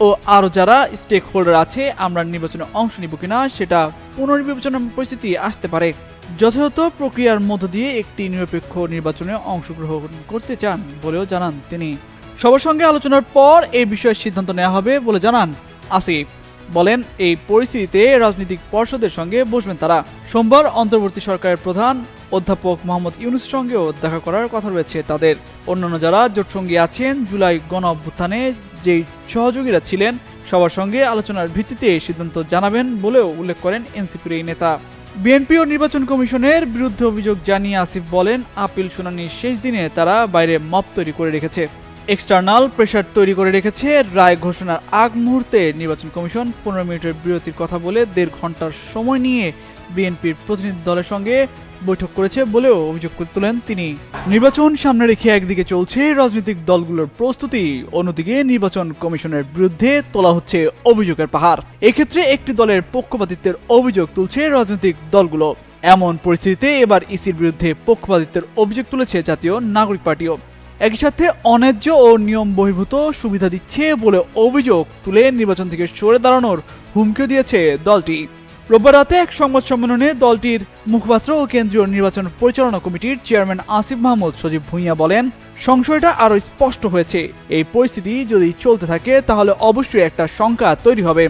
ও আরো যারা stake holder আছে আমরা নির্বাচনে অংশ নিব কিনা সেটা পুনর্বিবেচনার পরিস্থিতি আসতে পারে। যথাযথ প্রক্রিয়ার মধ্য দিয়ে একটি নিরপেক্ষ নির্বাচনে অংশগ্রহণ করতে চান বলেও জানান তিনি। সবার সঙ্গে আলোচনার পর এই বিষয়ে সিদ্ধান্ত নেওয়া হবে বলে জানান আসিফ। বলেন এই পরিস্থিতিতে রাজনৈতিক পর্ষদের সঙ্গে বসবেন তারা। সোমবার অন্তর্বর্তী সরকারের প্রধান অধ্যাপক মোহাম্মদ ইউনূসের সঙ্গেও দেখা করার কথা রয়েছে তাদের। অন্যান্য যারা জোটসঙ্গী আছেন জুলাই গণ অভ্যুত্থানে যেই সহযোগীরা ছিলেন সবার সঙ্গে আলোচনার ভিত্তিতে সিদ্ধান্ত জানাবেন বলেও উল্লেখ করেন এনসিপির এই নেতা। বিএনপি ও নির্বাচন কমিশনের বিরুদ্ধে অভিযোগ জানিয়ে আসিফ বলেন আপিল শুনানির শেষ দিনে তারা বাইরে মব তৈরি করে রেখেছে, এক্সটার্নাল প্রেসার তৈরি করে রেখেছে। রায় ঘোষণার আগ মুহূর্তে নির্বাচন কমিশন 15 মিনিটের বিরতির কথা বলে 1.5 ঘন্টার সময় নিয়ে বিএনপির প্রতিনিধি দলের সঙ্গে বৈঠক করেছে বলেও অভিযোগ তুলেন তিনি। নির্বাচন সামনে রেখে একদিকে চলছে রাজনৈতিক দলগুলোর প্রস্তুতি, অন্যদিকে নির্বাচন কমিশনের বিরুদ্ধে তোলা হচ্ছে অভিযোগের পাহাড়। এক্ষেত্রে একটি দলের পক্ষপাতিত্বের অভিযোগ তুলছে রাজনৈতিক দলগুলো। এমন পরিস্থিতিতে এবার ইসির বিরুদ্ধে পক্ষপাতিত্বের অভিযোগ তুলেছে জাতীয় নাগরিক পার্টিও। একই সাথে অন্যায্য ও নিয়ম বহির্ভূত সুবিধা দিচ্ছে বলে অভিযোগ তুলে নির্বাচন থেকে সরে দাঁড়ানোর হুমকিও দিয়েছে দলটি। রোববার রাতে এক সংবাদ সম্মেলনে দলটির মুখপাত্র ও কেন্দ্রীয় নির্বাচন পরিচালনা কমিটির চেয়ারম্যান আসিফ মাহমুদ সজীব ভুঁইয়া বলেন সংশয়টা আরো স্পষ্ট হয়েছে। এই পরিস্থিতি যদি চলতে থাকে তাহলে অবশ্যই একটা শঙ্কা তৈরি হবে।